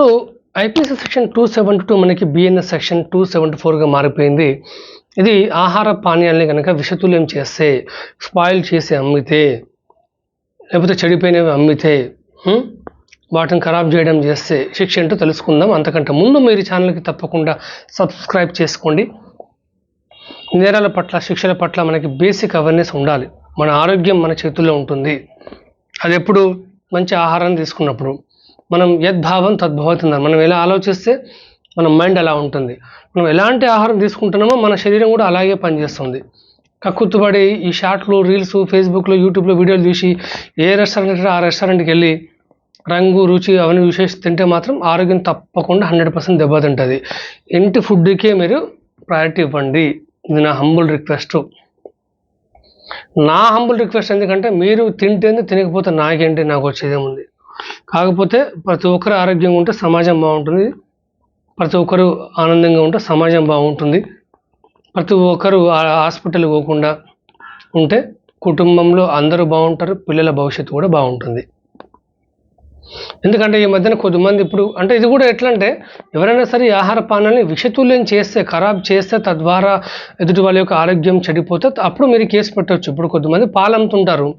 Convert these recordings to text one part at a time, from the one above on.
ఇప్పుడు IPC section 272 మనకి BNS section 274గా మారిపోయింది. ఇది ఆహార పానీయాలని కనుక విషతుల్యం చేస్తే, స్పాయిల్ చేసి అమ్మితే, లేకపోతే చెడిపోయినవి అమ్మితే, వాటిని ఖరాబ్ చేయడం చేస్తే శిక్ష ఏంటో తెలుసుకుందాం. అంతకంటే ముందు మీరు ఛానల్కి తప్పకుండా సబ్స్క్రైబ్ చేసుకోండి. నేరాల పట్ల, శిక్షల పట్ల మనకి బేసిక్ అవేర్నెస్ ఉండాలి. మన ఆరోగ్యం మన చేతుల్లో ఉంటుంది. అది ఎప్పుడు మంచి ఆహారాన్ని తీసుకున్నప్పుడు. మనం యద్భావం తద్భవతున్నారు. మనం ఎలా ఆలోచిస్తే మన మైండ్ అలా ఉంటుంది. మనం ఎలాంటి ఆహారం తీసుకుంటున్నామో మన శరీరం కూడా అలాగే పనిచేస్తుంది. కక్కుర్తుపడి ఈ షార్ట్లు, రీల్స్, ఫేస్బుక్లో, యూట్యూబ్లో వీడియోలు చూసి ఏ రెస్టారెంట్ ఆ రెస్టారెంట్కి వెళ్ళి రంగు, రుచి అవన్నీ విశేష తింటే మాత్రం ఆరోగ్యం తప్పకుండా 100% దెబ్బతింటుంది. ఇంటి ఫుడ్కే మీరు ప్రయారిటీ ఇవ్వండి. ఇది నా హంబుల్ రిక్వెస్ట్. ఎందుకంటే మీరు తింటేంది, తినకపోతే నాకేంటి, నాకు వచ్చేదేముంది. కాకపోతే ప్రతి ఒక్కరు ఆరోగ్యంగా ఉంటే సమాజం బాగుంటుంది. ప్రతి ఒక్కరు ఆనందంగా ఉంటే సమాజం బాగుంటుంది. ప్రతి ఒక్కరు హాస్పిటల్ పోకుండా ఉంటే కుటుంబంలో అందరూ బాగుంటారు. పిల్లల భవిష్యత్తు కూడా బాగుంటుంది. ఎందుకంటే ఈ మధ్యన కొద్దిమంది ఇప్పుడు అంటే ఇది కూడా ఎట్లా అంటే ఎవరైనా సరే ఆహార పానాలని విషతుల్యం చేస్తే, ఖరాబ్ చేస్తే, తద్వారా ఎదుటి వాళ్ళ యొక్క ఆరోగ్యం చెడిపోతే అప్పుడు మీరు కేసు పెట్టవచ్చు. ఇప్పుడు కొద్దిమంది పాలు అమ్ముతుంటారు,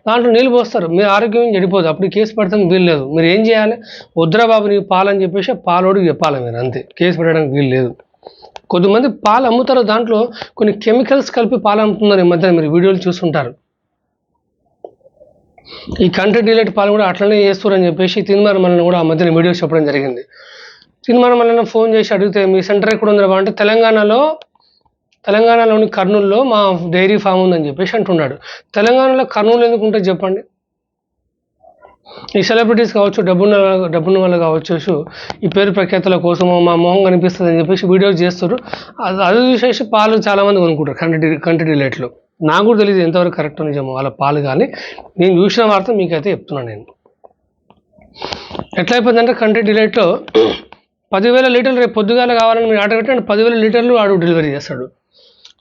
దాంట్లో నీళ్ళు పోస్తారు, మీ ఆరోగ్యం చెడిపోదు. అప్పుడు కేసు పెడతానికి వీలు లేదు. మీరు ఏం చేయాలి? వద్దురా బాబు నీకు పాలని చెప్పేసి పాలోడికి చెప్పాలి మీరు, అంతే. కేసు పెట్టడానికి వీలు లేదు. కొద్దిమంది పాలు అమ్ముతారు, దాంట్లో కొన్ని కెమికల్స్ కలిపి పాలు అమ్ముతున్నారు. ఈ మధ్యన మీరు వీడియోలు చూస్తుంటారు. ఈ కంట్రీ డిలైట్ పాలు కూడా అట్లనే చేస్తారు అని చెప్పేసి తిన్మార్ మల్లన్న కూడా ఆ మధ్యన వీడియోస్ చెప్పడం జరిగింది. తిన్మార్ మల్లన్న ఫోన్ చేసి అడిగితే మీ సెంటర్ ఎక్కడ ఉందిరా అంటే తెలంగాణలోని కర్నూలులో మా డైరీ ఫామ్ ఉందని చెప్పేసి అంటున్నాడు. తెలంగాణలో కర్నూలు ఎందుకు ఉంటుంది చెప్పండి? ఈ సెలబ్రిటీస్ కావచ్చు, డబ్బున్న వాళ్ళు కావచ్చు, ఈ పేరు ప్రఖ్యాతుల కోసం మా మొహం కనిపిస్తుంది అని చెప్పేసి వీడియోస్ చేస్తారు. అది చూసేసి పాలు చాలామంది కొనుక్కుంటారు కంట్రీ డిలైట్లో. నాకు కూడా తెలియదు ఎంతవరకు కరెక్ట్ నిజమో వాళ్ళ పాలు, కానీ నేను చూసిన వార్త మీకైతే చెప్తున్నాను. నేను ఎట్లా అయిపోతుందంటే కంట్రీ డిలైట్లో 10,000 లీటర్లు రేపు పొద్దుగాల కావాలని మీరు ఆర్డర్ పెట్టండి, 10,000 లీటర్లు వాడు డెలివరీ చేస్తాడు.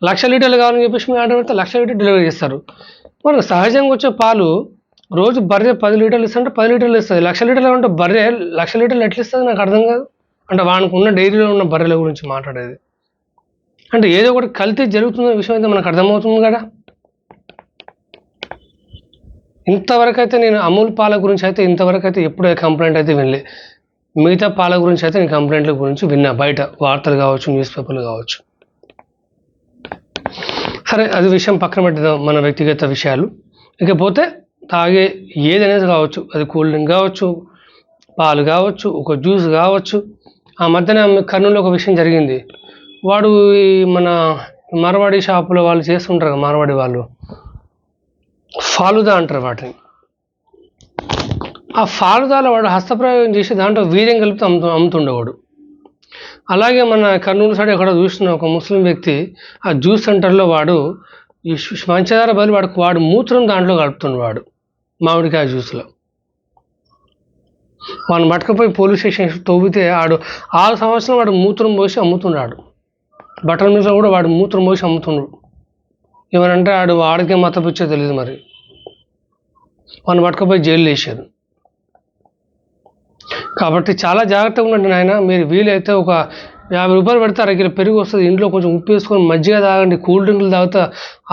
1,00,000 లీటర్లు కావాలని చెప్పేసి మీరు ఆర్డర్ పెడితే 1,00,000 లీటర్ డెలివరీ చేస్తారు. మరి సహజంగా వచ్చే పాలు రోజు బర్రె 10 లీటర్లు ఇస్తుంటే 10 లీటర్లు ఇస్తుంది. 1,00,000 లీటర్లు అంటే బర్రె 1,00,000 లీటర్లు ఎట్లా ఇస్తుంది? నాకు అర్థం కాదు. అంటే వానికి ఉన్న డైరీలో ఉన్న బర్రెల గురించి మాట్లాడేది అంటే ఏదో ఒకటి కల్తీ జరుగుతున్న విషయం అయితే మనకు అర్థమవుతుంది కదా. ఇంతవరకు అయితే నేను అమూల్ పాల గురించి అయితే ఇంతవరకు అయితే ఎప్పుడూ కంప్లైంట్ అయితే వినలే. మిగతా పాల గురించి అయితే నేను కంప్లైంట్ల గురించి విన్నా, బయట వార్తలు కావచ్చు, న్యూస్ పేపర్లు కావచ్చు. సరే, అది విషయం పక్కన పెట్టిద్దాం, మన వ్యక్తిగత విషయాలు. ఇకపోతే తాగే ఏదనేది కావచ్చు, అది కూల్ డ్రింక్ కావచ్చు, పాలు కావచ్చు, ఒక జ్యూస్ కావచ్చు. ఆ మధ్యన కర్నూలులో ఒక విషయం జరిగింది. వాడు ఈ మన మార్వాడి షాపులో వాళ్ళు చేస్తుంటారు, మార్వాడి వాళ్ళు ఫాలుదా అంటారు వాటిని. ఆ ఫాలుదాలో వాడు హస్తప్రయోగం చేసి దాంట్లో వీర్యం కలిపి అమ్ముతుండేవాడు. అలాగే మన కర్నూలు సైడ్ ఎక్కడ చూసిన ఒక ముస్లిం వ్యక్తి ఆ జ్యూస్ సెంటర్లో వాడు ఈ పంచదార బదులు వాడు మూత్రం దాంట్లో కలుపుతుండేవాడు, మామిడికాయ జ్యూస్లో. వాడిని పట్టుకపోయి పోలీస్ స్టేషన్ తవ్వితే 6 సంవత్సరాలు వాడు మూత్రం పోసి అమ్ముతున్నాడు. బటర్ మిల్స్లో కూడా వాడు మూత్రం పోసి అమ్ముతున్నాడు. ఏమనంటే వాడికే మతపిచ్చో తెలియదు, మరి వాడిని పట్టుకపోయి జైలు వేసారు. కాబట్టి చాలా జాగ్రత్తగా ఉండండి నాయన. మీరు వీలైతే ఒక 50 రూపాయలు పెడితే 1 కిలో పెరుగు వస్తుంది. ఇంట్లో కొంచెం ఉప్పు వేసుకొని మజ్జిగ తాగండి. కూల్ డ్రింకులు తాగితే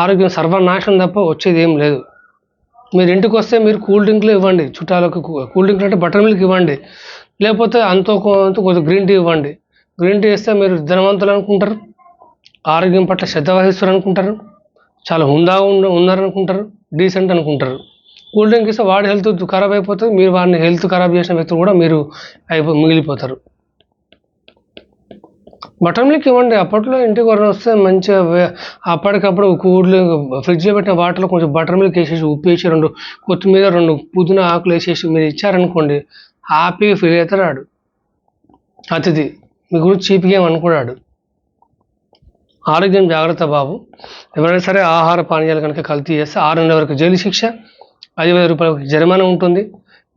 ఆరోగ్యం సర్వనాశనం తప్ప వచ్చేది ఏం లేదు. మీరు ఇంటికి వస్తే మీరు కూల్ డ్రింకులు ఇవ్వండి, చుట్టాలకు కూల్ డ్రింకులు అంటే బటర్ మిల్క్ ఇవ్వండి, లేకపోతే అంతో కొంచెం గ్రీన్ టీ ఇవ్వండి. గ్రీన్ టీ ఇస్తే మీరు ధనవంతులు అనుకుంటారు, ఆరోగ్యం పట్ల శ్రద్ధ వహిస్తారు అనుకుంటారు, చాలా హుందాగా ఉన్నారనుకుంటారు, డీసెంట్ అనుకుంటారు. కూల్ డ్రింక్ ఇస్తే వాడి హెల్త్ ఖరాబ్ అయిపోతుంది, మీరు వాడిని హెల్త్ ఖరాబ్ చేసిన వ్యక్తులు కూడా మీరు మిగిలిపోతారు. బటర్ మిల్క్ ఇవ్వండి. అప్పట్లో ఇంటికి ఎవరైనా వస్తే మంచిగా అప్పటికప్పుడు ఫ్రిడ్జ్లో పెట్టిన వాటర్లో కొంచెం బటర్ మిల్క్ వేసేసి, ఉప్పు వేసి, 2 కొత్తిమీర, 2 పుదీనా ఆకులు వేసేసి మీరు ఇచ్చారనుకోండి, హ్యాపీగా ఫీల్ అవుతాడు అతిథి. మీ గురించి చీప్గా ఏమనుకున్నాడు. ఆరోగ్యం జాగ్రత్త బాబు. ఎవరైనా సరే ఆహార పానీయాలు కనుక కల్తీ చేస్తే 6 నెలల వరకు జైలు శిక్ష, 5,000 రూపాయలకు జరిమానా ఉంటుంది.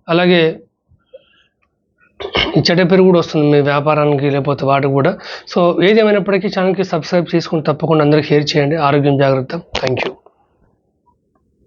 అలాగే చెడ్డ పేరు కూడా వస్తుంది మీ వ్యాపారానికి, లేకపోతే వాటికి కూడా. సో ఏదేమైనప్పటికీ ఛానల్కి సబ్స్క్రైబ్ చేసుకుని తప్పకుండా అందరికీ షేర్ చేయండి. ఆరోగ్యం జాగ్రత్త. Thank you.